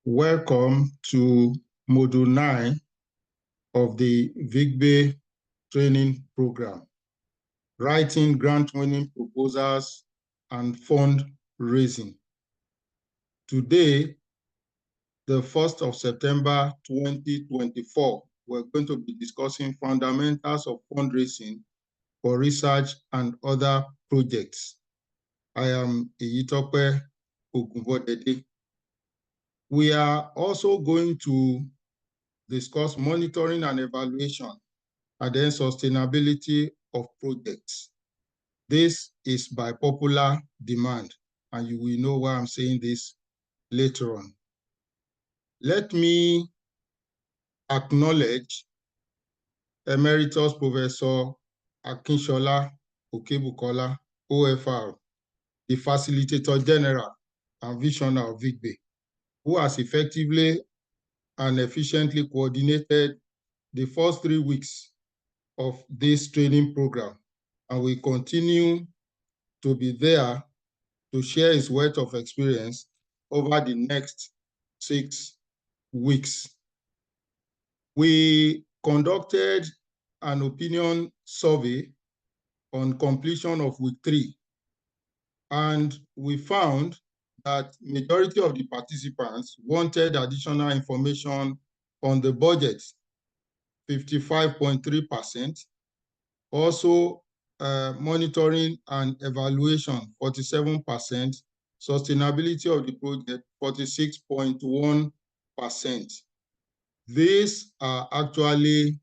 Welcome to Module 9 of the VIGBE training program, Writing Grant-Winning Proposals and Fundraising. Today, the 1st of September 2024, we're going to be discussing fundamentals of fundraising for research and other projects. I am Iyitope Ogunbodede. We are also going to discuss monitoring and evaluation and then sustainability of projects. This is by popular demand, and you will know why I'm saying this later on. Let me acknowledge Emeritus Professor Akinshola Okebukola, OFR, the Facilitator General and Visionary of VIGBE, who has effectively and efficiently coordinated the first 3 weeks of this training program, and we continue to be there to share his wealth of experience over the next 6 weeks. We conducted an opinion survey on completion of week 3, and we found that majority of the participants wanted additional information on the budget, 55.3%, also monitoring and evaluation, 47%, sustainability of the project, 46.1%. These are actually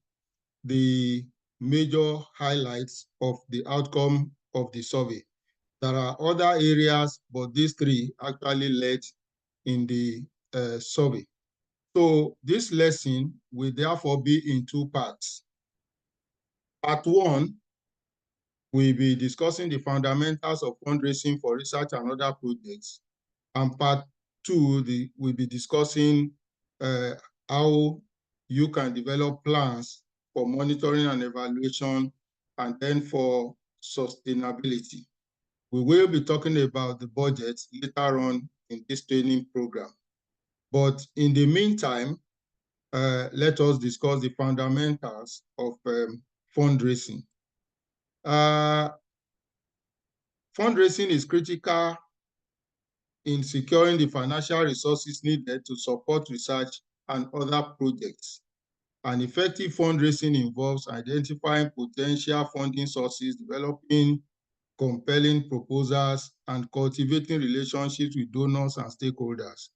the major highlights of the outcome of the survey. There are other areas, but these 3 actually led in the survey. So this lesson will therefore be in 2 parts. Part 1, we'll be discussing the fundamentals of fundraising for research and other projects. And part 2, we'll be discussing how you can develop plans for monitoring and evaluation, and then for sustainability. We will be talking about the budget later on in this training program. But in the meantime, let us discuss the fundamentals of fundraising. Fundraising is critical in securing the financial resources needed to support research and other projects. And effective fundraising involves identifying potential funding sources, developing compelling proposals, and cultivating relationships with donors and stakeholders.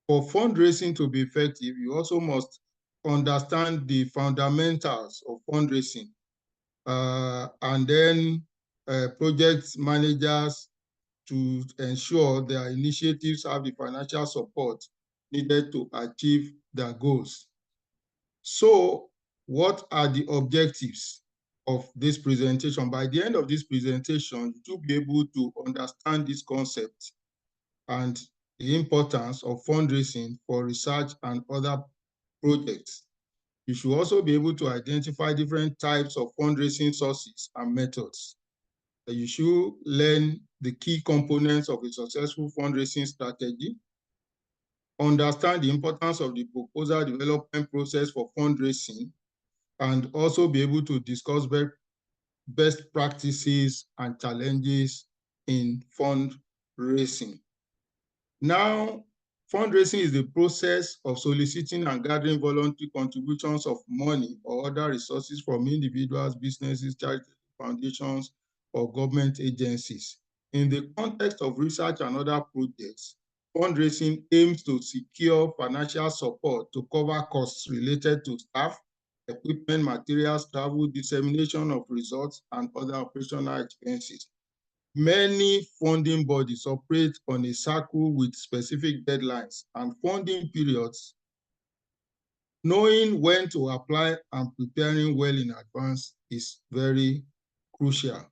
For fundraising to be effective, you also must understand the fundamentals of fundraising, and then project managers to ensure their initiatives have the financial support needed to achieve their goals. So, what are the objectives of this presentation? By the end of this presentation, you will be able to understand this concept and the importance of fundraising for research and other projects. You should also be able to identify different types of fundraising sources and methods. You should learn the key components of a successful fundraising strategy, understand the importance of the proposal development process for fundraising, and also be able to discuss best practices and challenges in fundraising. Now, fundraising is the process of soliciting and gathering voluntary contributions of money or other resources from individuals, businesses, charities, foundations, or government agencies. In the context of research and other projects, fundraising aims to secure financial support to cover costs related to staff, equipment, materials, travel, dissemination of results, and other operational expenses. Many funding bodies operate on a cycle with specific deadlines and funding periods. Knowing when to apply and preparing well in advance is very crucial.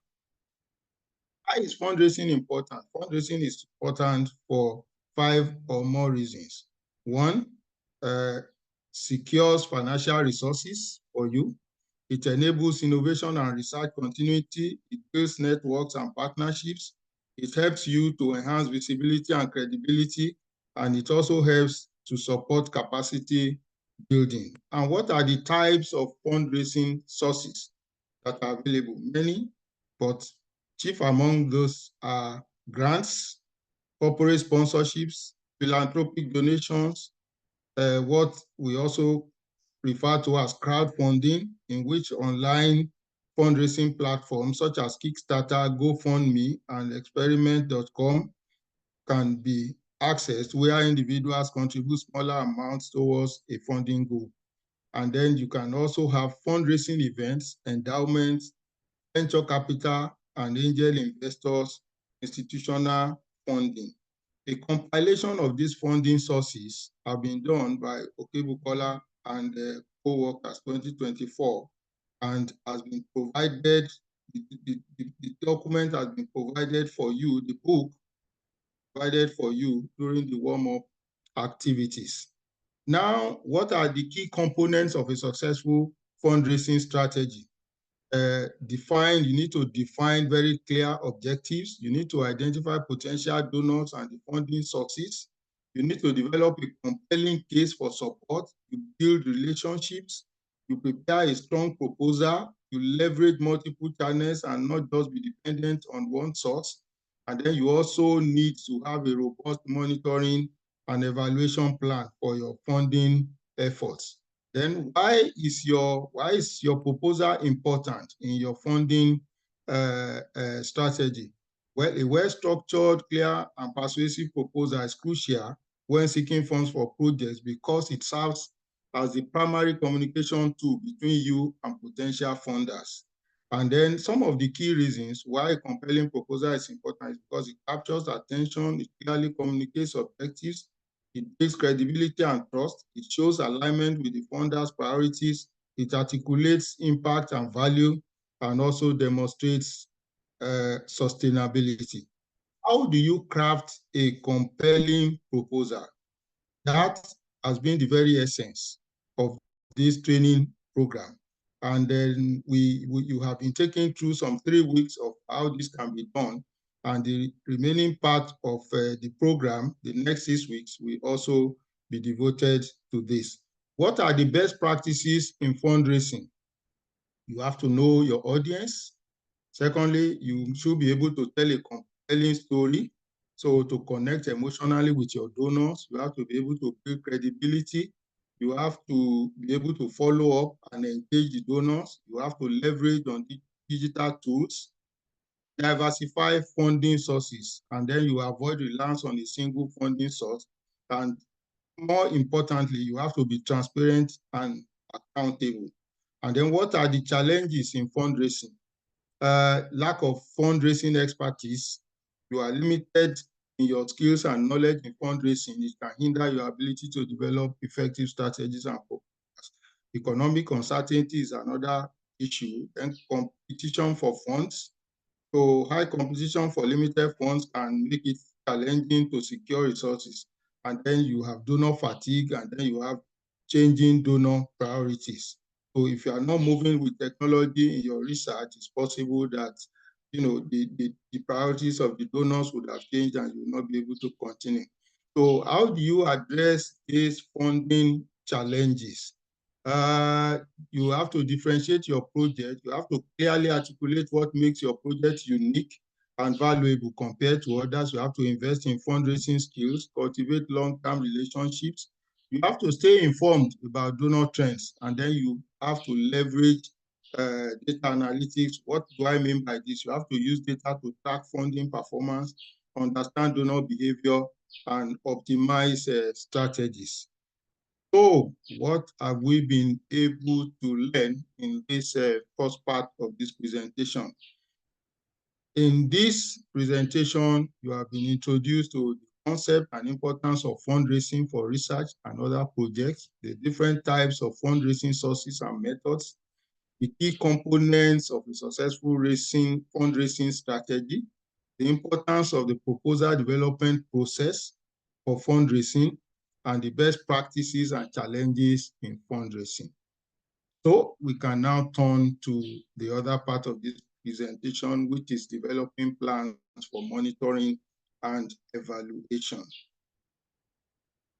Why is fundraising important? Fundraising is important for 5 or more reasons. 1, secures financial resources for you. It enables innovation and research continuity. It builds networks and partnerships. It helps you to enhance visibility and credibility. And it also helps to support capacity building. And what are the types of fundraising sources that are available? Many, but chief among those are grants, corporate sponsorships, philanthropic donations, what we also refer to as crowdfunding, in which online fundraising platforms such as Kickstarter, GoFundMe, and experiment.com can be accessed, where individuals contribute smaller amounts towards a funding goal. And then you can also have fundraising events, endowments, venture capital, and angel investors, institutional funding. A compilation of these funding sources have been done by Okebukola and co-workers 2024, and has been provided, the document has been provided for you, the book provided for you during the warm-up activities. Now, what are the key components of a successful fundraising strategy? You need to define very clear objectives. You need to identify potential donors and the funding sources. You need to develop a compelling case for support. You build relationships. You prepare a strong proposal. You leverage multiple channels and not just be dependent on one source. And then you also need to have a robust monitoring and evaluation plan for your funding efforts. Then why is your proposal important in your funding strategy? Well, a well-structured, clear, and persuasive proposal is crucial when seeking funds for projects, because it serves as the primary communication tool between you and potential funders. And then some of the key reasons why a compelling proposal is important is because it captures attention, it clearly communicates objectives, it builds credibility and trust. It shows alignment with the funder's priorities. It articulates impact and value, and also demonstrates sustainability. How do you craft a compelling proposal? That has been the very essence of this training program. And then you have been taken through some 3 weeks of how this can be done. And the remaining part of the program, the next 6 weeks, will also be devoted to this. What are the best practices in fundraising? You have to know your audience. Secondly, you should be able to tell a compelling story. So to connect emotionally with your donors, you have to be able to build credibility. You have to be able to follow up and engage the donors. You have to leverage on the digital tools, diversify funding sources, and then you avoid reliance on a single funding source. And more importantly, you have to be transparent and accountable. And then what are the challenges in fundraising? Lack of fundraising expertise. You are limited in your skills and knowledge in fundraising. It can hinder your ability to develop effective strategies and programs. Economic uncertainty is another issue. And competition for funds. So high competition for limited funds can make it challenging to secure resources. And then you have donor fatigue, and then you have changing donor priorities. So if you are not moving with technology in your research, it's possible that the priorities of the donors would have changed and you will not be able to continue. So how do you address these funding challenges? You have to differentiate your project. You have to clearly articulate what makes your project unique and valuable compared to others. You have to invest in fundraising skills, cultivate long-term relationships. You have to stay informed about donor trends, and then you have to leverage data analytics. What do I mean by this? You have to use data to track funding performance, understand donor behavior, and optimize strategies. So what have we been able to learn in this first part of this presentation? In this presentation, you have been introduced to the concept and importance of fundraising for research and other projects, the different types of fundraising sources and methods, the key components of a successful fundraising strategy, the importance of the proposal development process for fundraising, and the best practices and challenges in fundraising. So we can now turn to the other part of this presentation, which is developing plans for monitoring and evaluation.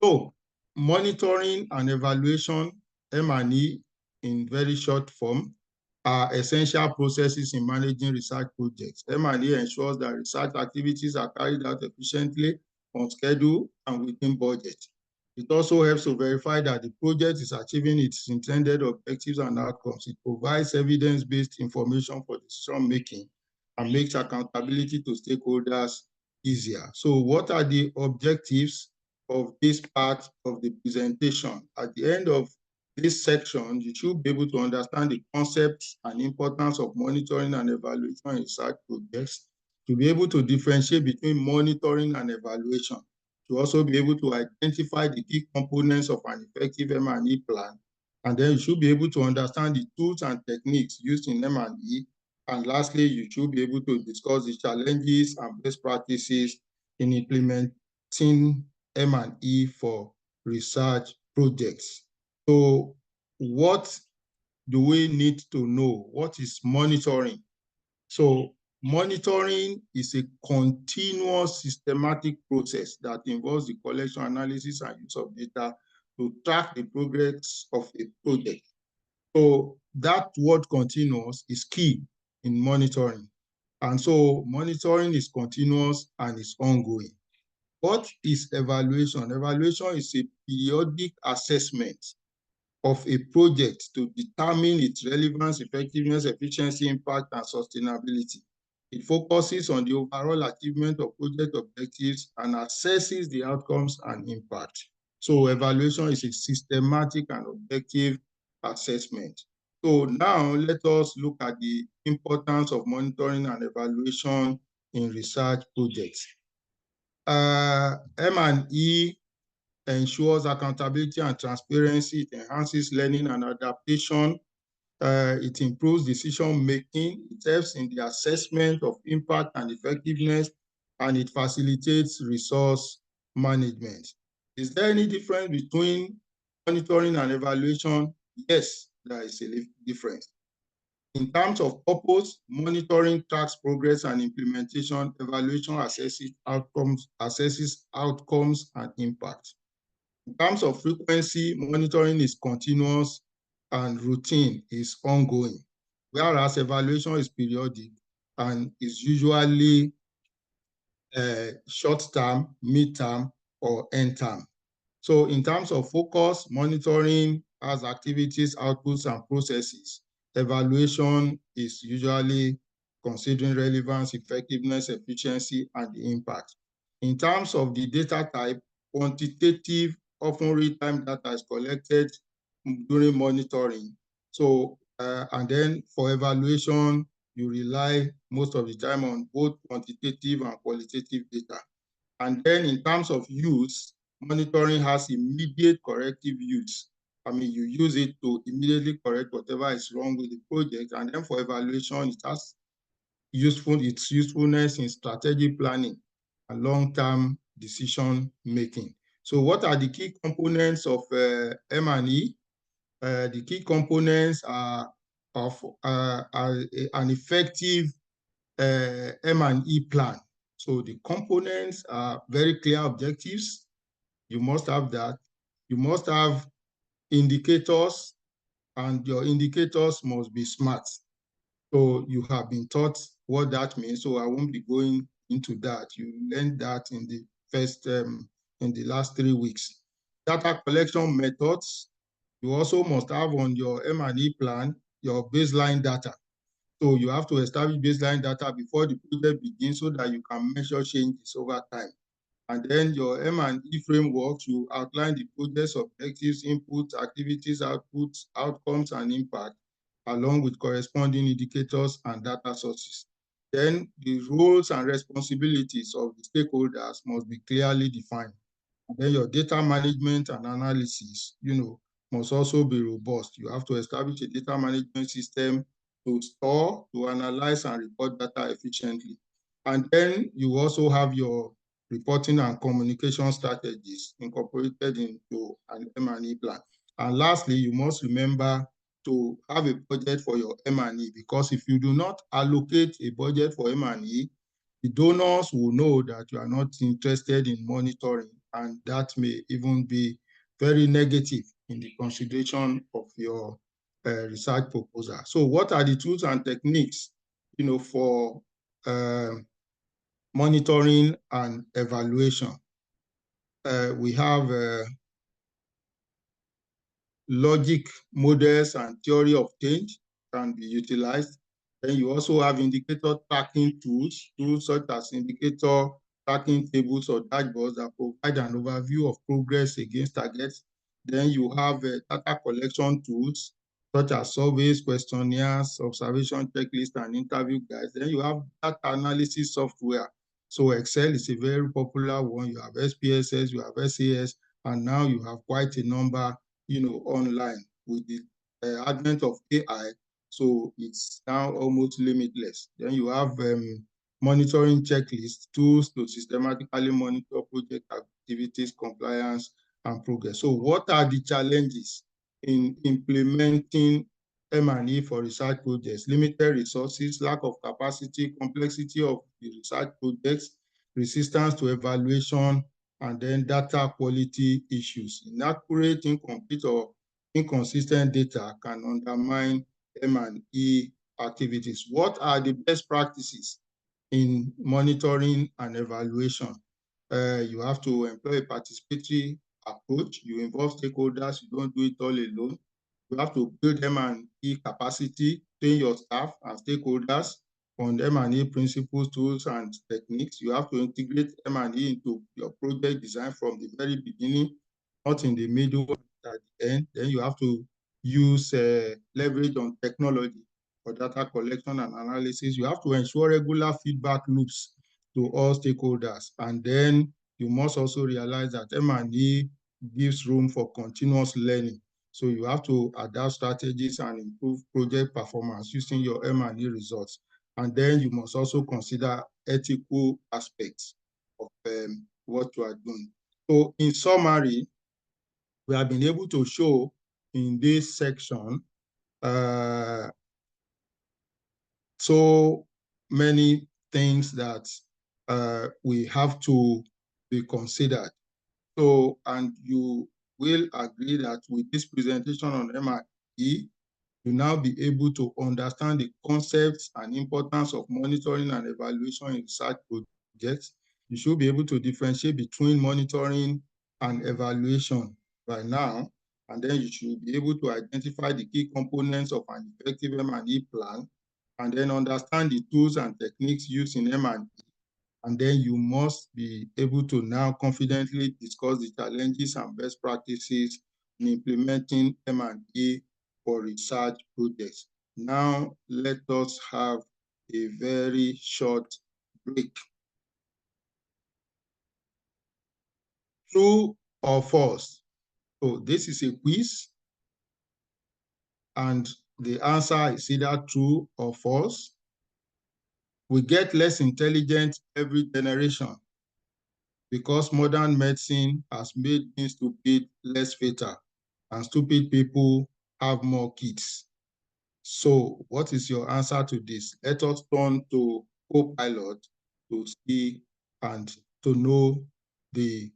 So monitoring and evaluation, M&E in very short form, are essential processes in managing research projects. M&E ensures that research activities are carried out efficiently, on schedule, and within budget. It also helps to verify that the project is achieving its intended objectives and outcomes. It provides evidence-based information for decision-making and makes accountability to stakeholders easier. So what are the objectives of this part of the presentation? At the end of this section, you should be able to understand the concepts and importance of monitoring and evaluation in research projects, to be able to differentiate between monitoring and evaluation, to also be able to identify the key components of an effective M&E plan, and then you should be able to understand the tools and techniques used in M&E, and lastly, you should be able to discuss the challenges and best practices in implementing M&E for research projects. So what do we need to know? What is monitoring? So monitoring is a continuous systematic process that involves the collection, analysis, and use of data to track the progress of a project. So that word continuous is key in monitoring. And so monitoring is continuous and is ongoing. What is evaluation? Evaluation is a periodic assessment of a project to determine its relevance, effectiveness, efficiency, impact, and sustainability. It focuses on the overall achievement of project objectives and assesses the outcomes and impact. So evaluation is a systematic and objective assessment. So now let us look at the importance of monitoring and evaluation in research projects. M&E ensures accountability and transparency. It enhances learning and adaptation. It improves decision-making. It helps in the assessment of impact and effectiveness, and it facilitates resource management. Is there any difference between monitoring and evaluation? Yes, there is a difference. In terms of purpose, monitoring tracks progress and implementation. Evaluation assesses outcomes and impact. In terms of frequency, monitoring is continuous and routine is ongoing, whereas evaluation is periodic and is usually short-term, mid-term, or end-term. So in terms of focus, monitoring has activities, outputs, and processes. Evaluation is usually considering relevance, effectiveness, efficiency, and the impact. In terms of the data type, quantitative, often real-time data is collected during monitoring. So, and then for evaluation, you rely most of the time on both quantitative and qualitative data. And then in terms of use, monitoring has immediate corrective use. I mean, you use it to immediately correct whatever is wrong with the project. And then for evaluation, it has its usefulness in strategic planning and long-term decision making. So what are the key components of M&E? The key components are an effective M&E plan. So the components are very clear objectives. You must have that. You must have indicators, and your indicators must be SMART. So you have been taught what that means, so I won't be going into that. You learned that in the last 3 weeks. Data collection methods. You also must have on your M&E plan your baseline data. So you have to establish baseline data before the project begins so that you can measure changes over time. And then your M&E framework, you outline the project's objectives, inputs, activities, outputs, outcomes, and impact, along with corresponding indicators and data sources. Then the roles and responsibilities of the stakeholders must be clearly defined. And then your data management and analysis, must also be robust. You have to establish a data management system to store, to analyze, and report data efficiently. And then you also have your reporting and communication strategies incorporated into an M&E plan. And lastly, you must remember to have a budget for your M&E, because if you do not allocate a budget for M&E, the donors will know that you are not interested in monitoring, and that may even be very negative in the consideration of your research proposal. So what are the tools and techniques, for monitoring and evaluation? We have logic models and theory of change can be utilized. Then you also have indicator tracking tools such as indicator tracking tables or dashboards that provide an overview of progress against targets. Then you have data collection tools such as surveys, questionnaires, observation checklists, and interview guides. Then you have data analysis software. So Excel is a very popular one. You have SPSS, you have SAS, and now you have quite a number online with the advent of AI. So it's now almost limitless. Then you have monitoring checklists, tools to systematically monitor project activities, compliance, and progress. So what are the challenges in implementing M&E for research projects? Limited resources, lack of capacity, complexity of the research projects, resistance to evaluation, and then data quality issues. Inaccurate, incomplete, or inconsistent data can undermine M&E activities. What are the best practices in monitoring and evaluation? You have to employ a participatory approach. You involve stakeholders. You don't do it all alone. You have to build M&E capacity, train your staff and stakeholders on M&E principles, tools, and techniques. You have to integrate M&E into your project design from the very beginning, not in the middle, at the end. Then you have to use leverage on technology for data collection and analysis. You have to ensure regular feedback loops to all stakeholders. And then you must also realize that M&E gives room for continuous learning. So you have to adapt strategies and improve project performance using your M&E results. And then you must also consider ethical aspects of what you are doing. So in summary, we have been able to show in this section so many things that we have to be considered. So, and you will agree that with this presentation on M&E, you now be able to understand the concepts and importance of monitoring and evaluation in research projects. You should be able to differentiate between monitoring and evaluation by now, and then you should be able to identify the key components of an effective M&E plan, and then understand the tools and techniques used in M&E. And then you must be able to now confidently discuss the challenges and best practices in implementing M&E for research projects. Now, let us have a very short break. True or false? So this is a quiz, and the answer is either true or false. We get less intelligent every generation because modern medicine has made being stupid less fatal, and stupid people have more kids. So what is your answer to this? Let us turn to Copilot to see and to know the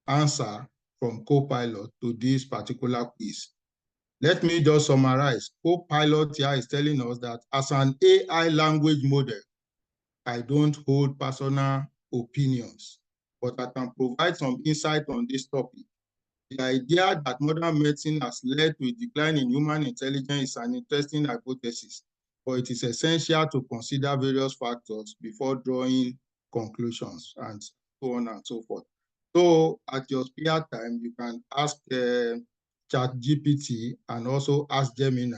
answer from Copilot to this particular quiz. Let me just summarize. Copilot here is telling us that as an AI language model, I don't hold personal opinions, but I can provide some insight on this topic. The idea that modern medicine has led to a decline in human intelligence is an interesting hypothesis, but it is essential to consider various factors before drawing conclusions and so on and so forth. So at your spare time, you can ask ChatGPT and also ask Gemini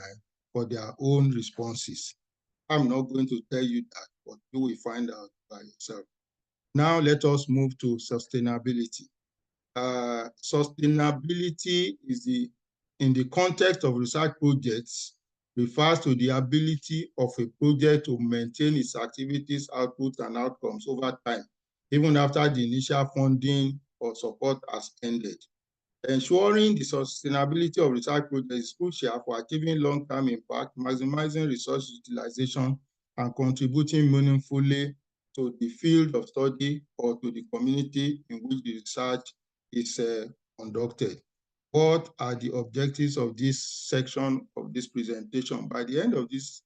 for their own responses. I'm not going to tell you that, but you will find out by yourself. Now let us move to sustainability. Sustainability is in the context of research projects, refers to the ability of a project to maintain its activities, outputs, and outcomes over time, even after the initial funding or support has ended. Ensuring the sustainability of research projects is crucial for achieving long-term impact, maximizing resource utilization, and contributing meaningfully to the field of study or to the community in which the research is conducted. what are the objectives of this section of this presentation? By the end of this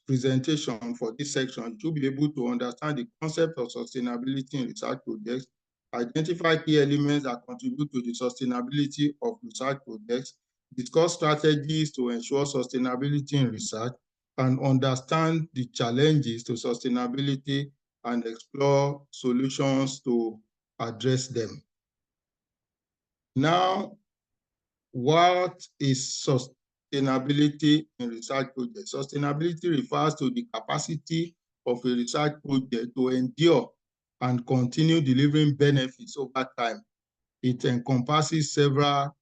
presentation for this section, you'll be able to understand the concept of sustainability in research projects, identify key elements that contribute to the sustainability of research projects, discuss strategies to ensure sustainability in research, and understand the challenges to sustainability and explore solutions to address them. Now, what is sustainability in research projects? Sustainability refers to the capacity of a research project to endure and continue delivering benefits over time. It encompasses several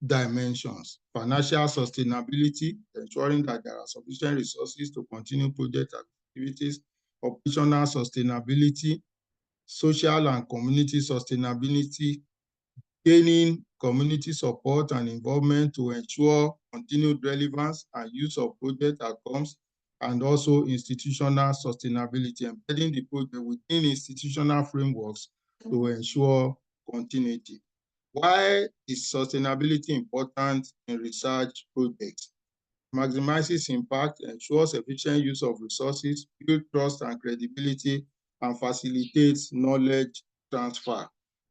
dimensions: financial sustainability, ensuring that there are sufficient resources to continue project activities; operational sustainability; social and community sustainability; gaining community support and involvement to ensure continued relevance and use of project outcomes; and also institutional sustainability, embedding the project within institutional frameworks to ensure continuity. Why is sustainability important in research projects? Maximizes impact, ensures efficient use of resources, builds trust and credibility, and facilitates knowledge transfer.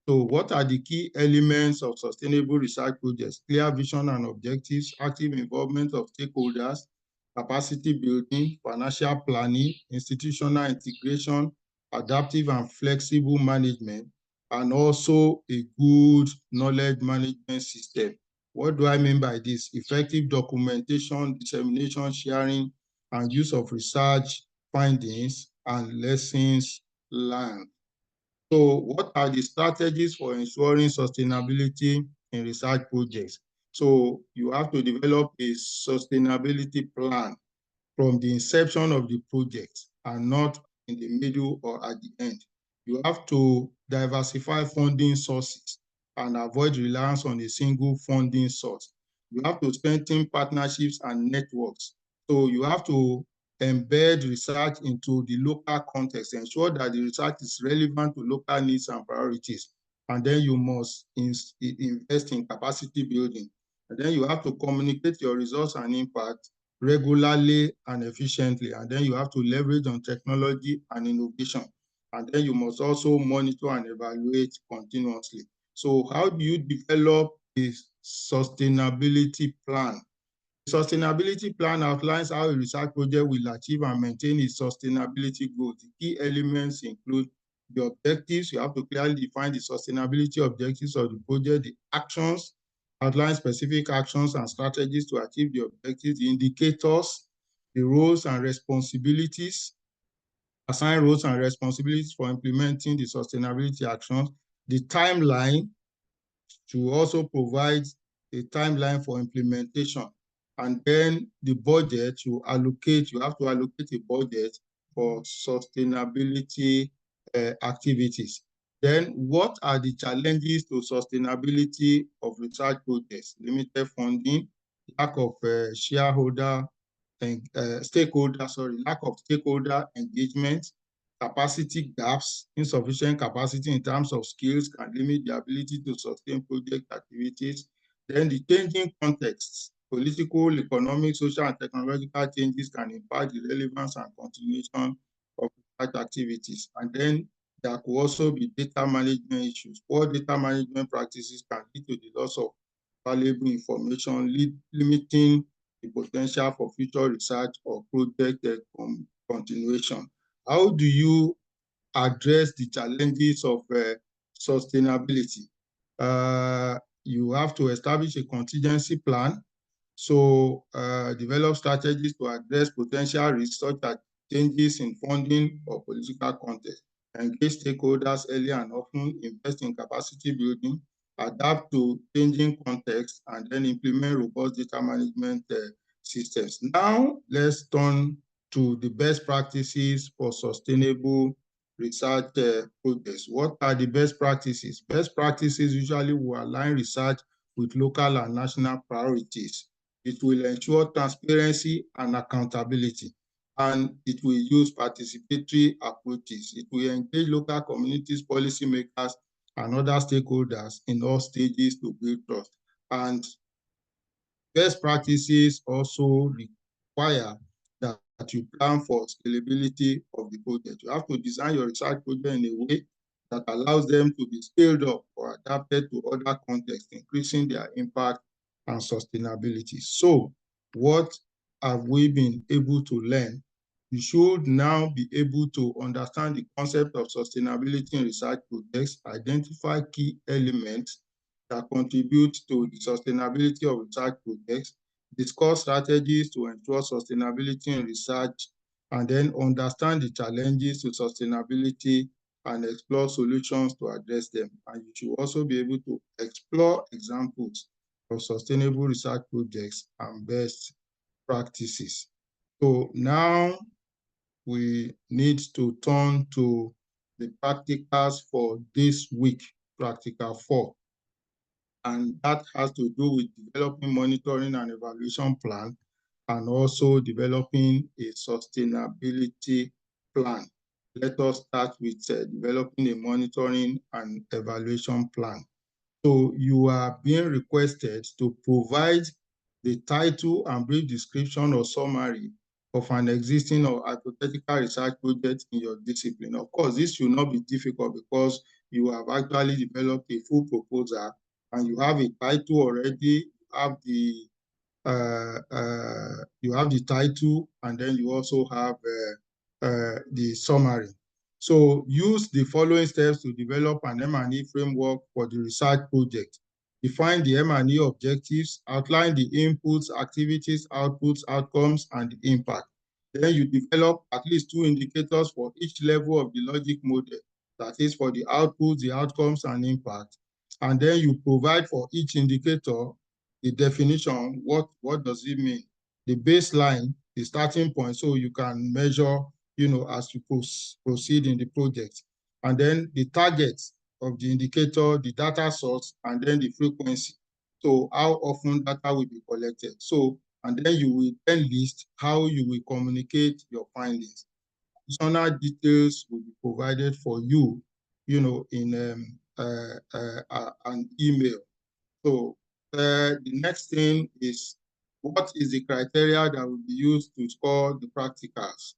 So what are the key elements of sustainable research projects? Clear vision and objectives, active involvement of stakeholders, capacity building, financial planning, institutional integration, adaptive and flexible management, and also a good knowledge management system. What do I mean by this? Effective documentation, dissemination, sharing, and use of research findings and lessons learned. So what are the strategies for ensuring sustainability in research projects? So you have to develop a sustainability plan from the inception of the project and not in the middle or at the end. You have to diversify funding sources and avoid reliance on a single funding source. You have to strengthen partnerships and networks. So you have to embed research into the local context, ensure that the research is relevant to local needs and priorities. And then you must invest in capacity building. And then you have to communicate your results and impact regularly and efficiently. And then you have to leverage on technology and innovation. And then you must also monitor and evaluate continuously. So how do you develop a sustainability plan? The sustainability plan outlines how a research project will achieve and maintain its sustainability goals. The key elements include the objectives. You have to clearly define the sustainability objectives of the project, the actions, outline specific actions and strategies to achieve the objectives, the indicators, the roles and responsibilities, assign roles and responsibilities for implementing the sustainability actions, the timeline, to also provide a timeline for implementation. And then the budget, you have to allocate a budget for sustainability activities. Then what are the challenges to sustainability of research projects? Limited funding, lack of shareholder and lack of stakeholder engagement, capacity gaps, insufficient capacity in terms of skills can limit the ability to sustain project activities. Then the changing contexts, political, economic, social, and technological changes can impact the relevance and continuation of research activities. And then there could also be data management issues. Poor data management practices can lead to the loss of valuable information, limiting the potential for future research or project continuation. How do you address the challenges of sustainability? You have to establish a contingency plan. So develop strategies to address potential risks such as changes in funding or political context. Engage stakeholders early and often, invest in capacity building, adapt to changing contexts, and then implement robust data management systems. Now, let's turn to the best practices for sustainable research projects. What are the best practices? Best practices usually will align research with local and national priorities. It will ensure transparency and accountability, and it will use participatory approaches. It will engage local communities, policymakers, and other stakeholders in all stages to build trust. And best practices also require that you plan for scalability of the project. You have to design your research project in a way that allows them to be scaled up or adapted to other contexts, increasing their impact and sustainability. So, what have we been able to learn? You should now be able to understand the concept of sustainability in research projects, identify key elements that contribute to the sustainability of research projects, discuss strategies to ensure sustainability in research, and then understand the challenges to sustainability and explore solutions to address them. And you should also be able to explore examples of sustainable research projects and best practices. So now we need to turn to the practicals for this week, practical 4. And that has to do with developing monitoring and evaluation plan, and also developing a sustainability plan. Let us start with developing a monitoring and evaluation plan. So you are being requested to provide the title and brief description or summary of an existing or hypothetical research project in your discipline. Of course, this should not be difficult because you have actually developed a full proposal and you have a title already, you have the title, and then you also have the summary. So use the following steps to develop an M&E framework for the research project. Define the M&E objectives, outline the inputs, activities, outputs, outcomes, and the impact. Then you develop at least 2 indicators for each level of the logic model, that is for the outputs, the outcomes, and impact. And then you provide for each indicator the definition. What does it mean? The baseline, the starting point, so you can measure, as you proceed in the project. And then the target of the indicator, the data source, and then the frequency. So how often data will be collected. So, and then you will then list how you will communicate your findings. Additional details will be provided for you, in an email. So the next thing is, what is the criteria that will be used to score the practicals?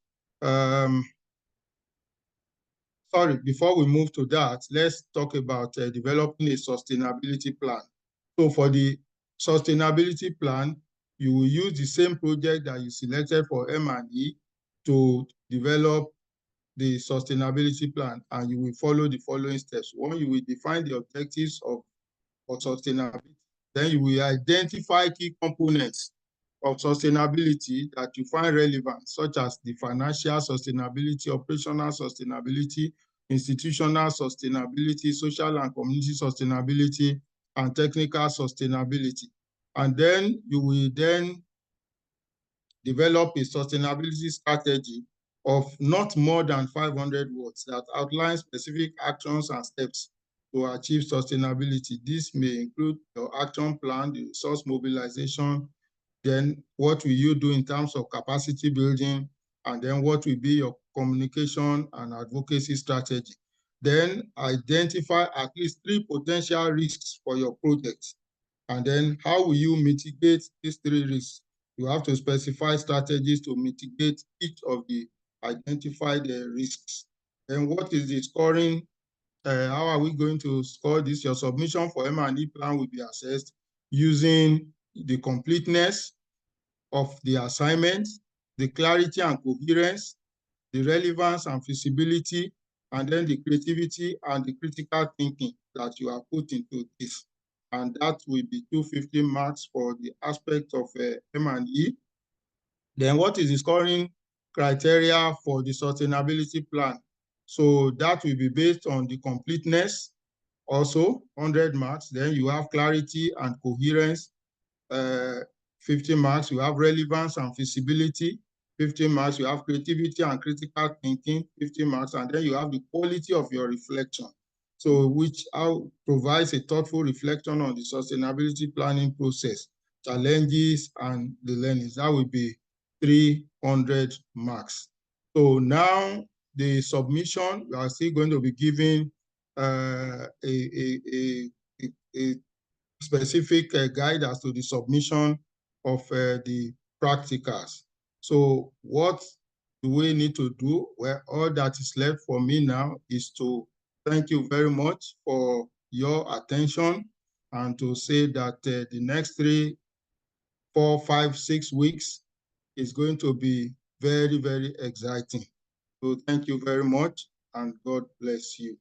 Sorry, before we move to that, let's talk about developing a sustainability plan. So for the sustainability plan, you will use the same project that you selected for M&E to develop the sustainability plan, and you will follow the following steps. One, you will define the objectives of sustainability. Then you will identify key components of sustainability that you find relevant, such as the financial sustainability, operational sustainability, institutional sustainability, social and community sustainability, and technical sustainability. And then you will then develop a sustainability strategy of not more than 500 words that outlines specific actions and steps to achieve sustainability. This may include your action plan, the resource mobilization, then what will you do in terms of capacity building, and then what will be your communication and advocacy strategy. Then identify at least 3 potential risks for your project. And then how will you mitigate these 3 risks? You have to specify strategies to mitigate each of the identified risks. And what is the scoring? How are we going to score this? Your submission for M&E plan will be assessed using the completeness of the assignment, the clarity and coherence, the relevance and feasibility, and then the creativity and the critical thinking that you have put into this. And that will be 250 marks for the aspect of M&E. Then what is the scoring criteria for the sustainability plan? So that will be based on the completeness, also 100 marks. Then you have clarity and coherence, 50 marks. You have relevance and feasibility, 50 marks. You have creativity and critical thinking, 50 marks. And then you have the quality of your reflection. So which provides a thoughtful reflection on the sustainability planning process, challenges, and the learnings. That will be 300 marks. So now the submission, you are still going to be giving a specific guide as to the submission of the practicals. So what do we need to do? Well, all that is left for me now is to thank you very much for your attention and to say that the next 3, 4, 5, 6 weeks is going to be very, very exciting. So thank you very much and God bless you.